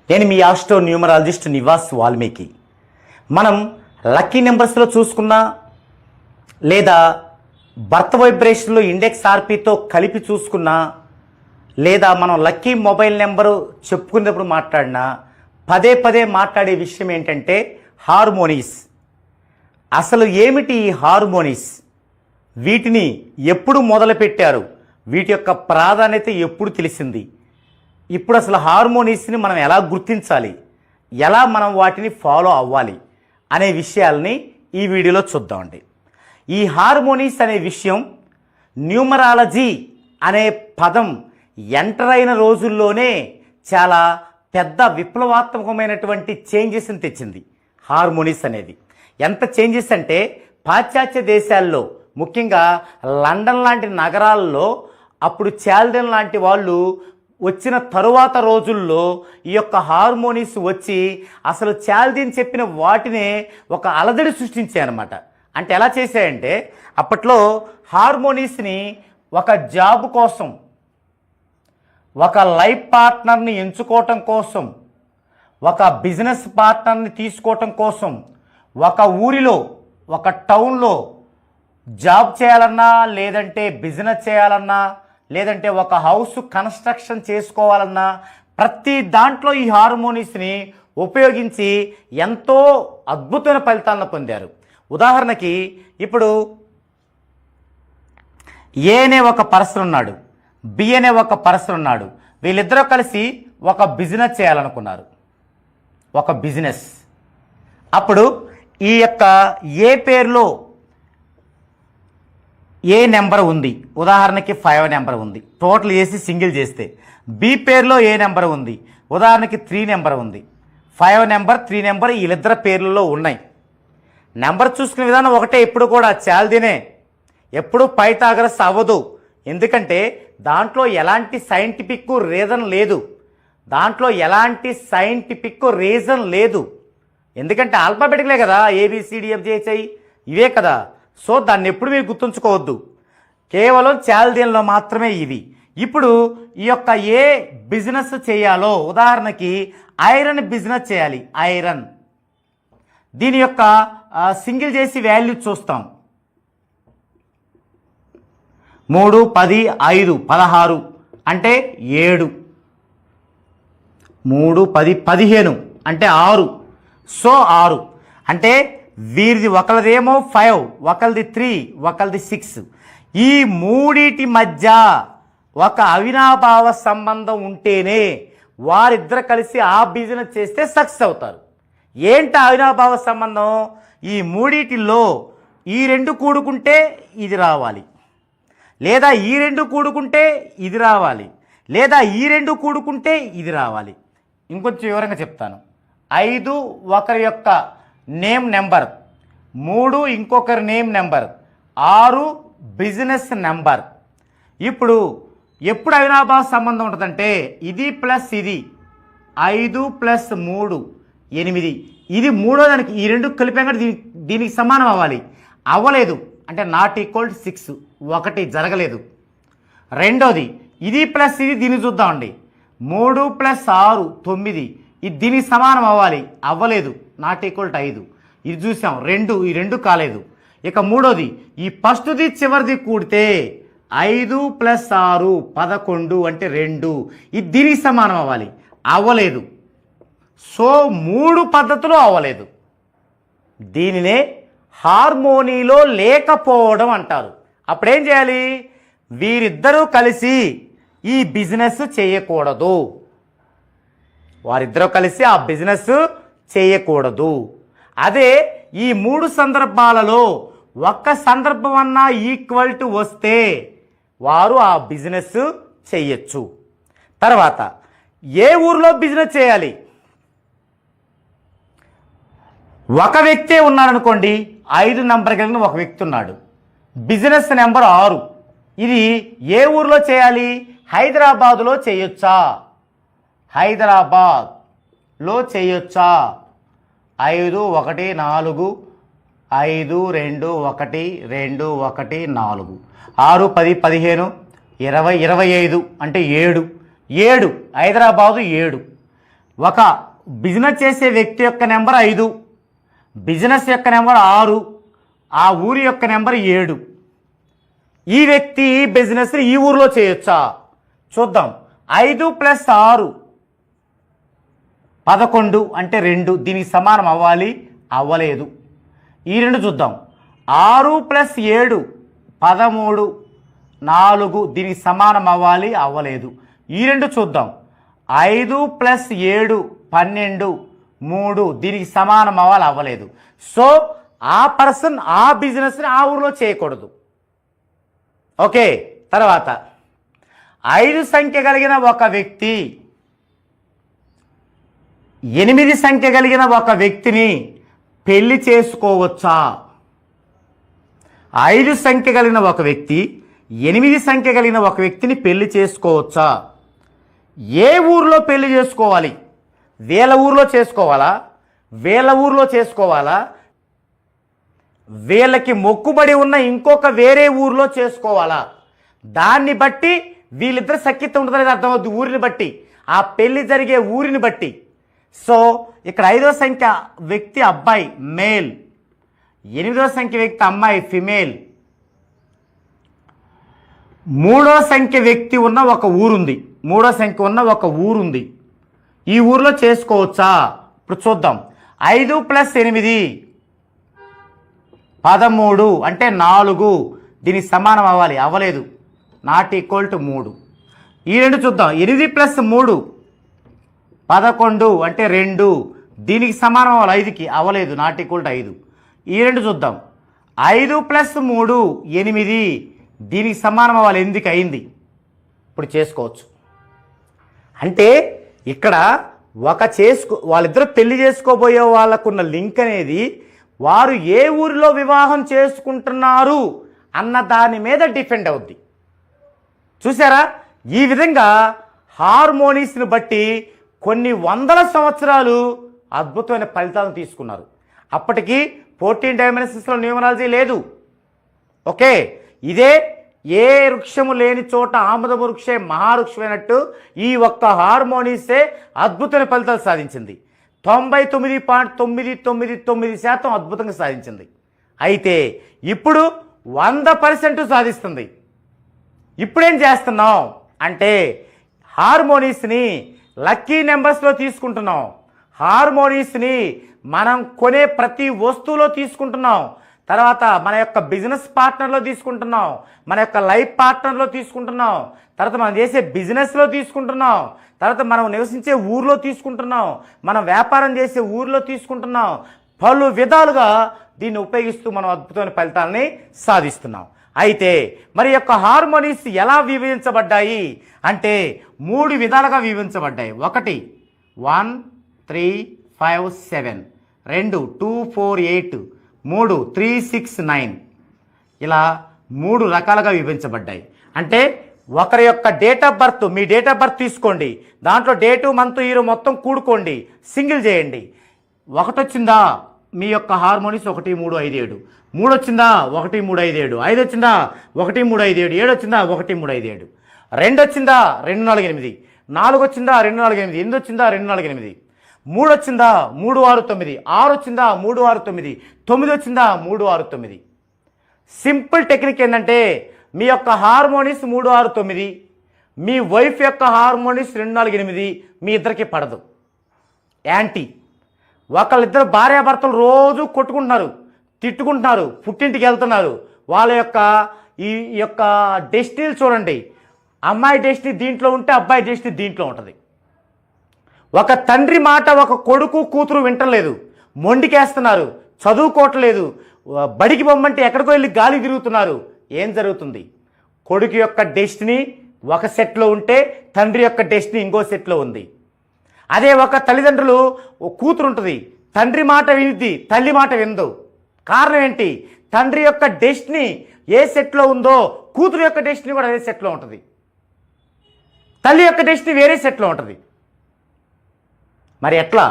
నేను మీ astro numerologist Nivas Valmiki. మనం lucky నెంబర్స్లో చూసుకున్నా లేదా బర్త్ వైబ్రేషన్లో ఇండెక్స్ ఆర్పీతో కలిపి చూసుకున్నా లేదా మనం లక్కీ మొబైల్ నెంబరు చెప్పుకునేటప్పుడు మాట్లాడినా పదే పదే మాట్లాడే విషయం ఏంటంటే హార్మోనీస్. అసలు ఏమిటి ఈ హార్మోనీస్? వీటిని ఎప్పుడు మొదలుపెట్టారు? వీటి యొక్క ప్రాధాన్యత ఎప్పుడు తెలిసింది? ఇప్పుడు అసలు హార్మోనీస్ని మనం ఎలా గుర్తించాలి, ఎలా మనం వాటిని ఫాలో అవ్వాలి అనే విషయాల్ని ఈ వీడియోలో చూద్దామండి. ఈ హార్మోనీస్ అనే విషయం న్యూమరాలజీ అనే పదం ఎంటర్ అయిన రోజుల్లోనే చాలా పెద్ద విప్లవాత్మకమైనటువంటి చేంజెస్ని తెచ్చింది. హార్మోనీస్ అనేది ఎంత చేంజెస్ అంటే పాశ్చాత్య దేశాల్లో, ముఖ్యంగా లండన్ లాంటి నగరాల్లో అప్పుడు చాల్డెన్ లాంటి వాళ్ళు వచ్చిన తరువాత రోజుల్లో ఈ యొక్క హార్మోనీస్ వచ్చి అసలు చాల్దీన్ చెప్పిన వాటినే ఒక అలజడి సృష్టించాయన్నమాట. అంటే ఎలా చేశాయంటే అప్పట్లో హార్మోనీస్ని ఒక జాబ్ కోసం, ఒక లైఫ్ పార్ట్నర్ని ఎంచుకోవటం కోసం, ఒక బిజినెస్ పార్ట్నర్ని తీసుకోవటం కోసం, ఒక ఊరిలో ఒక టౌన్లో జాబ్ చేయాలన్నా, లేదంటే బిజినెస్ చేయాలన్నా, లేదంటే ఒక హౌస్ కన్స్ట్రక్షన్ చేసుకోవాలన్నా ప్రతి దాంట్లో ఈ హార్మోనీస్ని ఉపయోగించి ఎంతో అద్భుతమైన ఫలితాలను పొందారు. ఉదాహరణకి ఇప్పుడు ఏ అనే ఒక పర్సన్ ఉన్నాడు, బి అనే ఒక పర్సన్ ఉన్నాడు. వీళ్ళిద్దరూ కలిసి ఒక బిజినెస్ చేయాలనుకున్నారు, ఒక బిజినెస్. అప్పుడు ఈ యొక్క ఏ పేరులో ఏ నెంబర్ ఉంది, ఉదాహరణకి 5 నెంబర్ ఉంది, టోటల్ చేసి సింగిల్ చేస్తే. బి పేరులో ఏ నెంబర్ ఉంది, ఉదాహరణకి 3 నెంబర్ ఉంది. 5 నెంబర్ 3 నెంబర్ వీళ్ళిద్దరు పేర్లలో ఉన్నాయి. నెంబర్ చూసుకునే విధానం ఒకటే, ఎప్పుడు కూడా చాల్దీనే, ఎప్పుడు పైథాగరస్ అవ్వదు. ఎందుకంటే దాంట్లో ఎలాంటి సైంటిఫిక్ రీజన్ లేదు. ఎందుకంటే ఆల్ఫాబెటిక్లే కదా, ABCDFGHI ఇవే కదా. సో దాన్ని ఎప్పుడు మీరు గుర్తుంచుకోవద్దు, కేవలం చాల్దీన్లో మాత్రమే ఇవి. ఇప్పుడు ఈ యొక్క ఏ బిజినెస్ చేయాలో, ఉదాహరణకి ఐరన్ బిజినెస్ చేయాలి, ఐరన్. దీని యొక్క సింగిల్ చేసి వాల్యూ చూస్తాం. 3, 10, 5, 16 అంటే 7. 3, 10, 15 అంటే 6. సో 6 అంటే వీరిది ఒకరిదేమో 5, ఒకరిది 3, ఒకరిది 6. ఈ మూడిటి మధ్య ఒక అవినాభావ సంబంధం ఉంటేనే వారిద్దరు కలిసి ఆ బిజినెస్ చేస్తే సక్సెస్ అవుతారు. ఏంటి అవినాభావ సంబంధం? ఈ మూడిటిలో ఈ 2 కూడుకుంటే ఇది రావాలి, లేదా ఈ 2 కూడుకుంటే ఇది రావాలి, లేదా ఈ 2 కూడుకుంటే ఇది రావాలి. ఇంకొంచెం వివరంగా చెప్తాను. 5 ఒకరి యొక్క నేమ్ నెంబర్, 3 ఇంకొకరి నేమ్ నెంబర్, 6 బిజినెస్ నెంబర్. ఇప్పుడు ఎప్పుడు అవినాభావ సంబంధం ఉంటుందంటే ఇది ప్లస్ ఇది, 5 + 3 8. ఇది మూడో దానికి ఈ 2 కలిపాక దీనికి సమానం అవ్వాలి, అవ్వలేదు అంటే నాట్ ఈక్వల్ టు 6, 1 జరగలేదు. రెండోది ఇది ప్లస్ ఇది, దీన్ని చూద్దామండి. 3 + 6 9, ఇది దీనికి సమానం అవ్వాలి, అవ్వలేదు, నాట్ ఈక్వల్ టు 5. ఇది చూసాం, 2, ఈ 2 కాలేదు. ఇక మూడోది ఈ ఫస్ట్ది చివరిది కూడితే 5 + 6 11 అంటే 2, ఇది దీనికి సమానం అవ్వాలి, అవ్వలేదు. సో 3 పద్ధతులు అవ్వలేదు. దీనినే హార్మోనీలో లేకపోవడం అంటారు. అప్పుడేం చేయాలి? వీరిద్దరూ కలిసి ఈ బిజినెస్ చేయకూడదు, వారిద్దరూ కలిసి ఆ బిజినెస్ చేయకూడదు. అదే ఈ 3 సందర్భాలలో ఒక్క సందర్భం అన్నా ఈక్వల్ టు వస్తే వారు ఆ బిజినెస్ చేయొచ్చు. తర్వాత ఏ ఊరిలో బిజినెస్ చేయాలి? ఒక వ్యక్తే ఉన్నాడనుకోండి, 5 నెంబర్ కలిగిన ఒక వ్యక్తి ఉన్నాడు, బిజినెస్ నెంబర్ 6. ఇది ఏ ఊరిలో చేయాలి? హైదరాబాదులో చేయొచ్చా? హైదరాబాద్లో చేయొచ్చా? 5 1 4 5 2 1 2 1 4 6 10 15 20 25 అంటే 7 హైదరాబాదు 7. ఒక బిజినెస్ చేసే వ్యక్తి యొక్క నెంబర్ 5, బిజినెస్ యొక్క నెంబర్ 6, ఆ ఊరి యొక్క నెంబర్ 7. ఈ వ్యక్తి ఈ బిజినెస్ని ఈ ఊరిలో చేయొచ్చా? చూద్దాం. 5 + 6 11 అంటే 2, దీనికి సమానం అవ్వాలి, అవ్వలేదు. ఈ 2 చూద్దాం. 6 + 7 13 4, దీనికి సమానం అవ్వాలి, అవ్వలేదు. ఈ 2 చూద్దాం. 5 + 7 12 3, దీనికి సమానం అవ్వాలి, అవ్వలేదు. సో ఆ పర్సన్ ఆ బిజినెస్ని ఆ ఊరిలో చేయకూడదు. ఓకే. తర్వాత 5 సంఖ్య కలిగిన ఒక వ్యక్తి 8 సంఖ్య కలిగిన ఒక వ్యక్తిని పెళ్లి చేసుకోవచ్చా? 5 సంఖ్య కలిగిన ఒక వ్యక్తి 8 సంఖ్య కలిగిన ఒక వ్యక్తిని పెళ్లి చేసుకోవచ్చా? ఏ ఊరిలో పెళ్లి చేసుకోవాలి? వీళ్ళ ఊరిలో చేసుకోవాలా? వీళ్ళ ఊరిలో చేసుకోవాలా? వీళ్ళకి మొక్కుబడి ఉన్న ఇంకొక వేరే ఊరిలో చేసుకోవాలా? దాన్ని బట్టి వీళ్ళిద్దరు సఖ్యత ఉంటుందనేది అర్థమవుద్ది. ఊరిని బట్టి, ఆ పెళ్లి జరిగే ఊరిని బట్టి. సో ఇక్కడ 5వ సంఖ్య వ్యక్తి అబ్బాయి మేల్, 8వ సంఖ్య వ్యక్తి అమ్మాయి ఫిమేల్, 3వ సంఖ్య వ్యక్తి ఉన్న ఒక ఊరుంది, 3వ సంఖ్య ఉన్న ఒక ఊరుంది. ఈ ఊరిలో చేసుకోవచ్చా? ఇప్పుడు చూద్దాం. 5 + 8 13 అంటే 4, దీనికి సమానం అవ్వాలి, అవ్వలేదు, ≠ 3. ఈ 2 చూద్దాం. 8 + 3 11 అంటే 2, దీనికి సమానం అవ్వాలి, 5కి, అవ్వలేదు, ≠ 5. ఈ 2 చూద్దాం. 5 + 3 8, దీనికి సమానం అవ్వాలి, 8కి అయింది. ఇప్పుడు చేసుకోవచ్చు. అంటే ఇక్కడ వాళ్ళిద్దరూ పెళ్లి చేసుకోబోయే వాళ్ళకున్న లింక్ అనేది వారు ఏ ఊరిలో వివాహం చేసుకుంటున్నారు అన్న దాని మీద డిపెండ్ అవుద్ది. చూసారా? ఈ విధంగా హార్మోనీస్ని బట్టి కొన్ని వందల సంవత్సరాలు అద్భుతమైన ఫలితాలను తీసుకున్నారు. అప్పటికి 14 డైమెన్షన్స్లో న్యూమరాలజీ లేదు. ఓకే. ఇదే ఏ వృక్షము లేని చోట ఆముద వృక్షే మహావృక్షమైనట్టు ఈ ఒక్క హార్మోనీసే అద్భుతమైన ఫలితాలు సాధించింది. 99.999% అద్భుతంగా సాధించింది. అయితే ఇప్పుడు 100% సాధిస్తుంది. ఇప్పుడేం చేస్తున్నాం అంటే హార్మోనీస్ని లక్కీ నెంబర్స్లో తీసుకుంటున్నాం. హార్మోనీస్ని మనం కొనే ప్రతి వస్తువులో తీసుకుంటున్నాం. తర్వాత మన యొక్క బిజినెస్ పార్ట్నర్లో తీసుకుంటున్నాం, మన యొక్క లైఫ్ పార్ట్నర్లో తీసుకుంటున్నాం, తర్వాత మనం చేసే బిజినెస్లో తీసుకుంటున్నాం, తర్వాత మనం నివసించే ఊరిలో తీసుకుంటున్నాం, మనం వ్యాపారం చేసే ఊరిలో తీసుకుంటున్నాం. పలు విధాలుగా దీన్ని ఉపయోగిస్తూ మనం అద్భుతమైన ఫలితాలని సాధిస్తున్నాం. అయితే మరి యొక్క హార్మోనీస్ ఎలా విభజించబడ్డాయి అంటే 3 విధాలుగా విభజించబడ్డాయి. 1 1 3 5 7, 2 2 4 8, 3 3 6 9, ఇలా 3 రకాలుగా విభజించబడ్డాయి. అంటే ఒకరి యొక్క date of birth, me date of birth తీసుకోండి, దాంట్లో డేటు మంత్ ఇయర్ మొత్తం కూడుకోండి, సింగిల్ చేయండి. 1 వచ్చిందా మీ యొక్క హార్మోనీస్ 1 3 5 7, 3 వచ్చిందా 1 3 5 7, 5 వచ్చిందా 1 3 5 7, 7 వచ్చిందా 1 3 5 7, 2 వచ్చిందా 2 4 8, 4 వచ్చిందా 2 4 8, 8 వచ్చిందా 2 4 8, 3 వచ్చిందా 3 6 9, 6 వచ్చిందా 3 6 9, 9 వచ్చిందా 3 6 9. సింపుల్ టెక్నిక్ ఏంటంటే మీ యొక్క హార్మోనీస్ 3 6 9, మీ వైఫ్ యొక్క హార్మోనీస్ 2 4 8, మీ ఇద్దరికి పడదు. యాంటీ. ఒకళ్ళిద్దరు భార్యాభర్తలు రోజు కొట్టుకుంటున్నారు, తిట్టుకుంటున్నారు, పుట్టింటికి వెళ్తున్నారు. వాళ్ళ యొక్క ఈ యొక్క డెస్టినీలు చూడండి. అమ్మాయి డెస్టినీ దీంట్లో ఉంటే అబ్బాయి డెస్టినీ దీంట్లో ఉంటుంది. ఒక తండ్రి మాట ఒక కొడుకు కూతురు వింటలేదు, మొండికేస్తున్నారు, చదువుకోవట్లేదు, బడికి పొమ్మంటే ఎక్కడికో వెళ్ళి గాలి తిరుగుతున్నారు. ఏం జరుగుతుంది? కొడుకు యొక్క డెస్టినీ ఒక సెట్లో ఉంటే తండ్రి యొక్క డెస్టినీ ఇంకో సెట్లో ఉంది. అదే ఒక తల్లిదండ్రులు కూతురు ఉంటుంది, తండ్రి మాట వినిద్ది, తల్లి మాట వినదు. కారణం ఏంటి? తండ్రి యొక్క డెస్టినీ ఏ సెట్లో ఉందో కూతురు యొక్క డెస్టినీ కూడా అదే సెట్లో ఉంటుంది, తల్లి యొక్క డెస్టినీ వేరే సెట్లో ఉంటుంది. మరి ఎట్లా?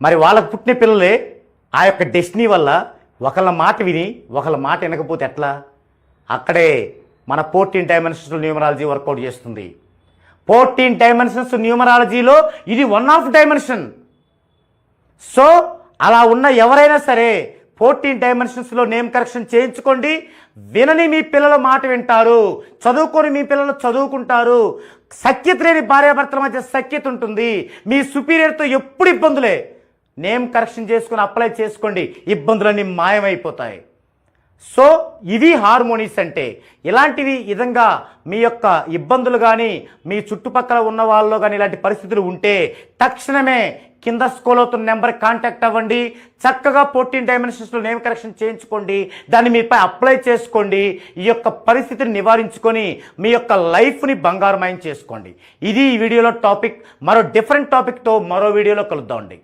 మరి వాళ్ళకు పుట్టిన పిల్లలే ఆ యొక్క డెస్టినీ వల్ల ఒకళ్ళ మాట విని ఒకళ్ళ మాట వినకపోతే ఎట్లా? అక్కడే మన 14 డైమెన్షనల్ న్యూమరాలజీ వర్కౌట్ చేస్తుంది. 14 డైమెన్షన్స్ న్యూమరాలజీలో ఇది వన్ ఆఫ్ డైమెన్షన్. సో అలా ఉన్న ఎవరైనా సరే 14 డైమెన్షన్స్లో నేమ్ కరెక్షన్ చేయించుకోండి. వినని మీ పిల్లల మాట వింటారు, చదువుకొని మీ పిల్లలు చదువుకుంటారు. సఖ్యత లేని భార్యాభర్తల మధ్య సఖ్యత ఉంటుంది. మీ సుపీరియర్తో ఎప్పుడు ఇబ్బందులే. నేమ్ కరెక్షన్ చేసుకుని అప్లై చేసుకోండి, ఇబ్బందులన్నీ మాయమైపోతాయి. సో ఇది హార్మోనీస్ అంటే. ఇలాంటివి విధంగా మీ యొక్క ఇబ్బందులు కానీ మీ చుట్టుపక్కల ఉన్న వాళ్ళలో కానీ ఇలాంటి పరిస్థితులు ఉంటే తక్షణమే కింద స్క్రోల్ అవుతున్న నెంబర్కి కాంటాక్ట్ అవ్వండి. చక్కగా 14 డైమెన్షన్స్లో నేమ్ కరెక్షన్ చేయించుకోండి, దాన్ని మీపై అప్లై చేసుకోండి. ఈ యొక్క పరిస్థితిని నివారించుకొని మీ యొక్క లైఫ్ని బంగారమయం చేసుకోండి. ఇది ఈ వీడియోలో టాపిక్. మరో డిఫరెంట్ టాపిక్తో మరో వీడియోలో కలుద్దామండి.